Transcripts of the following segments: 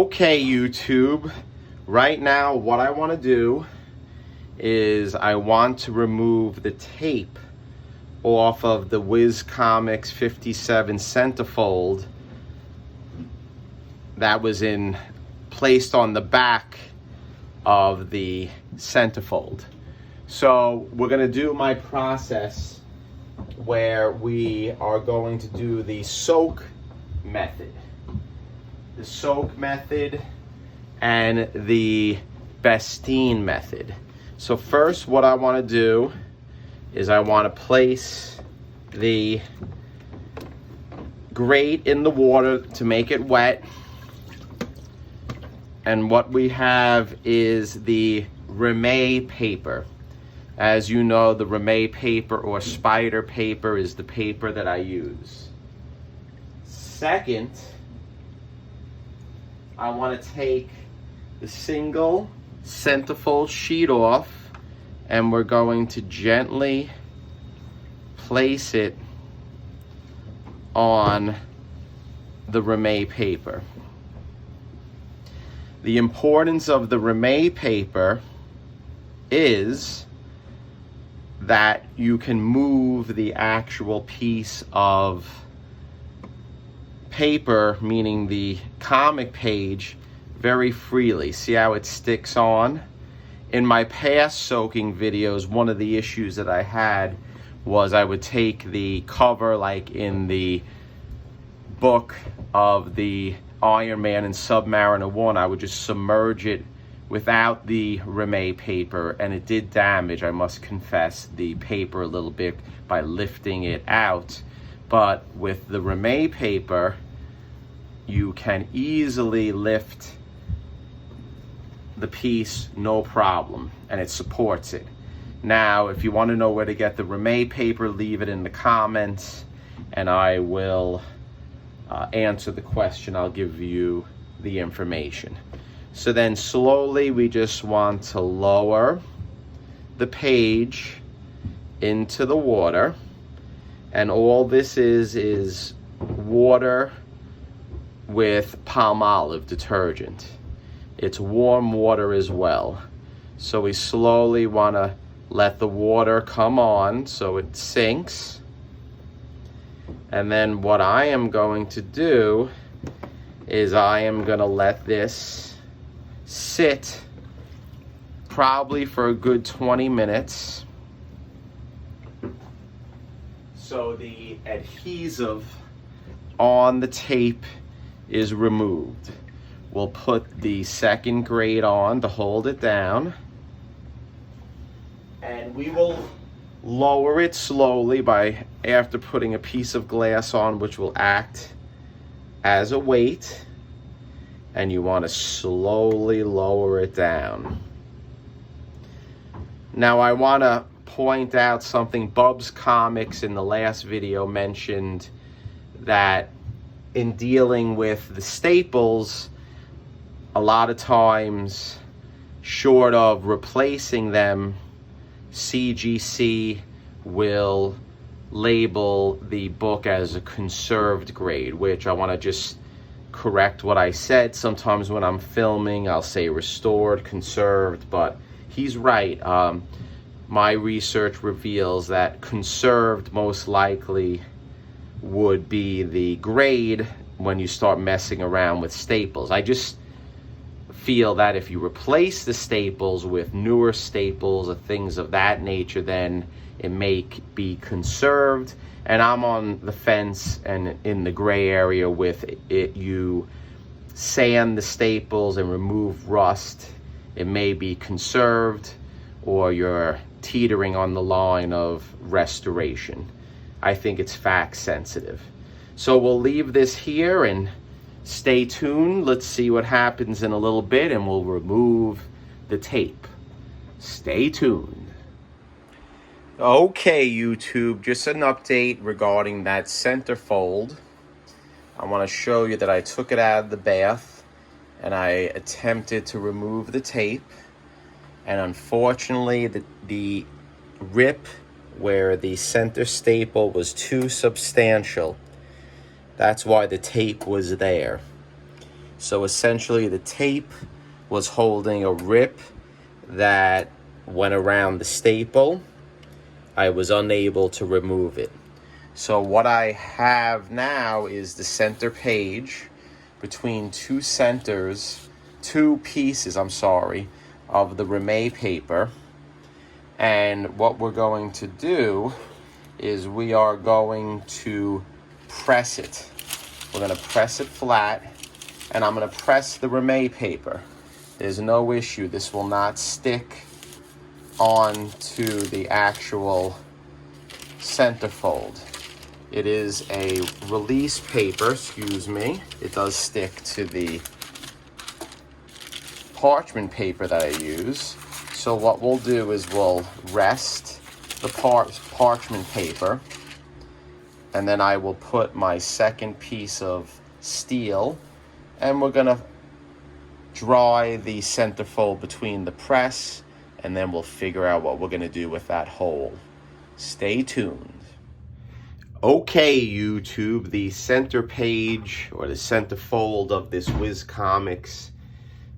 Okay, YouTube, right now what I want to do is I want to remove the tape off of the Wiz Comics 57 centerfold that was placed on the back of the centerfold. So we're going to do my process where we are going to do the soak method. The soak method and the Bastine method. So first what I want to do is I want to place the grate in the water to make it wet. And what we have is the Rimet paper. As you know, the Rimet paper or spider paper is the paper that I use. Second, I want to take the single centerfold sheet off and we're going to gently place it on the Rimet paper. The importance of the Rimet paper is that you can move the actual piece of paper, meaning the comic page, very freely. See how it sticks on? In my past soaking videos, one of the issues that I had was I would take the cover, like in the book of the Iron Man and Submariner 1, I would just submerge it without the Rimet paper, and it did damage, I must confess, the paper a little bit by lifting it out. But with the Rimet paper, you can easily lift the piece, no problem, and it supports it. Now, if you want to know where to get the Rimet paper, leave it in the comments, and I will answer the question. I'll give you the information. So then slowly we just want to lower the page into the water, and all this is water with Palmolive detergent. It's warm water as well. So we slowly want to let the water come on so it sinks. And then what I am going to do is I am going to let this sit probably for a good 20 minutes so the adhesive on the tape is removed. We'll put the second grate on to hold it down, and we will lower it slowly after putting a piece of glass on, which will act as a weight, and you want to slowly lower it down. Now I want to point out something. Bub's Comics in the last video mentioned that in dealing with the staples, a lot of times, short of replacing them, CGC will label the book as a conserved grade, which I want to just correct what I said. Sometimes when I'm filming, I'll say restored, conserved, but he's right. My research reveals that conserved most likely would be the grade when you start messing around with staples. I just feel that if you replace the staples with newer staples or things of that nature, then it may be conserved. And I'm on the fence and in the gray area with it. You sand the staples and remove rust, it may be conserved, or you're teetering on the line of restoration. I think it's fact sensitive. So we'll leave this here and stay tuned. Let's see what happens in a little bit, and we'll remove the tape. Stay tuned. Okay, YouTube, just an update regarding that centerfold. I want to show you that I took it out of the bath and I attempted to remove the tape, and unfortunately the rip where the center staple was too substantial. That's why the tape was there. So essentially the tape was holding a rip that went around the staple. I was unable to remove it. So what I have now is the center page between two pieces of the Rimet paper. And what we're going to do is we are going to press it. We're going to press it flat, and I'm going to press the Rimet paper. There's no issue. This will not stick onto the actual centerfold. It is a release paper, excuse me. It does stick to the parchment paper that I use. So what we'll do is we'll rest the parchment paper, and then I will put my second piece of steel, and we're gonna dry the centerfold between the press, and then we'll figure out what we're gonna do with that hole. Stay tuned. Okay, YouTube, the center page or the centerfold of this Wiz Comics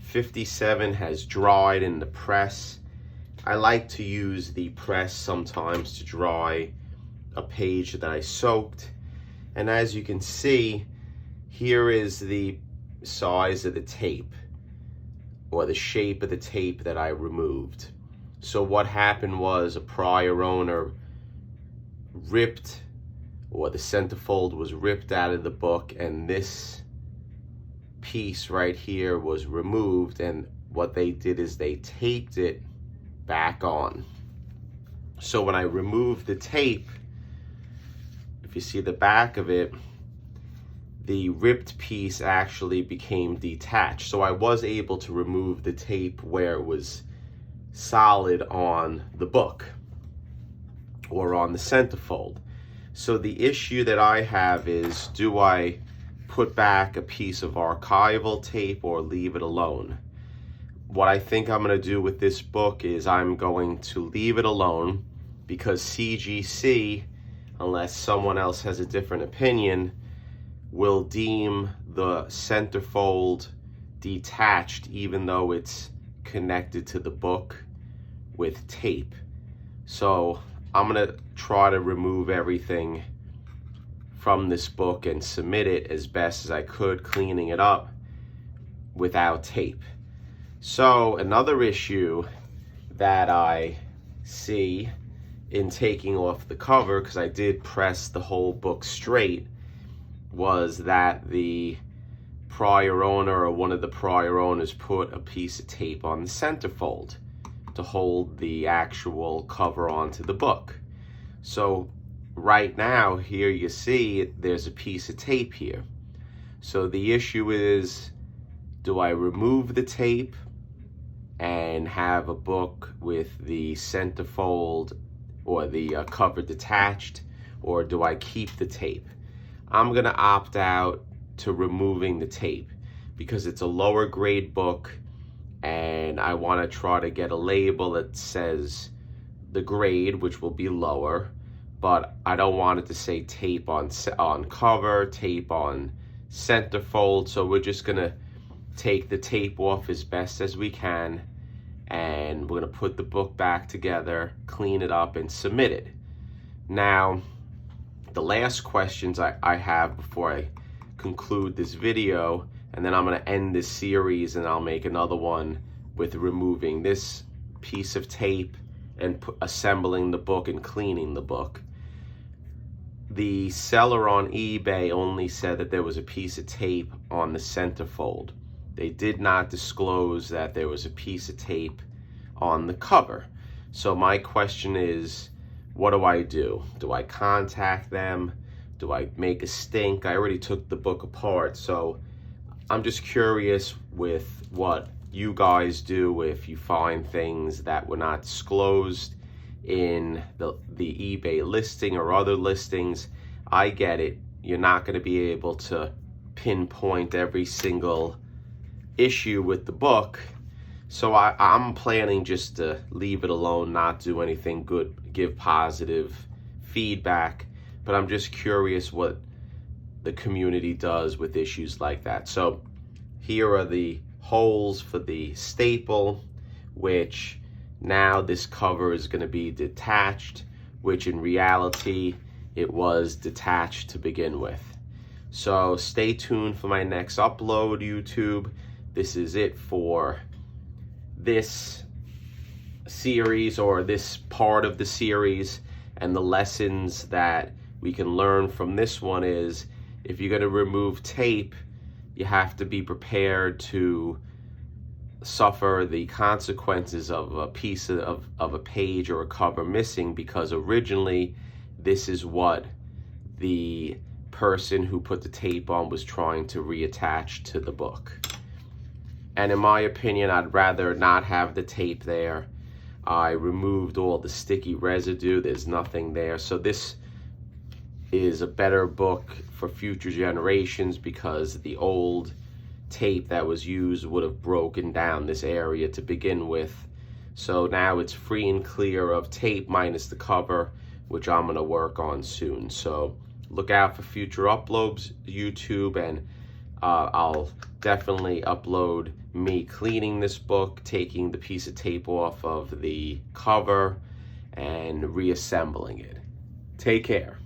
57 has dried in the press. I like to use the press sometimes to dry a page that I soaked. And as you can see, here is the size of the tape, or the shape of the tape that I removed. So what happened was a prior owner ripped, or the centerfold was ripped out of the book, and this piece right here was removed, and what they did is they taped it back on. So when I removed the tape, if you see the back of it, the ripped piece actually became detached. So I was able to remove the tape where it was solid on the book or on the centerfold. So the issue that I have is, do I put back a piece of archival tape or leave it alone? What I think I'm going to do with this book is I'm going to leave it alone, because CGC, unless someone else has a different opinion, will deem the centerfold detached even though it's connected to the book with tape. So I'm going to try to remove everything from this book and submit it as best as I could, cleaning it up without tape. So another issue that I see in taking off the cover, because I did press the whole book straight, was that the prior owner or one of the prior owners put a piece of tape on the centerfold to hold the actual cover onto the book. So right now here you see there's a piece of tape here. So the issue is, do I remove the tape and have a book with the centerfold or the cover detached, or do I keep the tape? I'm gonna opt out to removing the tape because it's a lower grade book, and I want to try to get a label that says the grade, which will be lower, but I don't want it to say tape on cover, tape on centerfold. So we're just gonna take the tape off as best as we can, and we're gonna put the book back together, clean it up, and submit it. Now, the last questions I have before I conclude this video, and then I'm going to end this series and I'll make another one with removing this piece of tape and assembling the book and cleaning the book. The seller on eBay only said that there was a piece of tape on the centerfold. They did not disclose that there was a piece of tape on the cover. So my question is, what do I do? Do I contact them? Do I make a stink? I already took the book apart, so I'm just curious with what you guys do if you find things that were not disclosed in the eBay listing or other listings. I get it. You're not going to be able to pinpoint every single issue with the book. So I'm planning just to leave it alone, not do anything good, give positive feedback. But I'm just curious what the community does with issues like that. So Here are the holes for the staple, which now this cover is going to be detached, which in reality it was detached to begin with. So stay tuned for my next upload, YouTube. This is it for this series, or this part of the series, and the lessons that we can learn from this one is, if you're going to remove tape, you have to be prepared to suffer the consequences of a piece of a page or a cover missing, because originally this is what the person who put the tape on was trying to reattach to the book. And in my opinion, I'd rather not have the tape there. I removed all the sticky residue. There's nothing there. So this is a better book for future generations, because the old tape that was used would have broken down this area to begin with. So now it's free and clear of tape minus the cover, which I'm going to work on soon. So look out for future uploads, YouTube, and I'll definitely upload me cleaning this book, taking the piece of tape off of the cover and reassembling it. Take care.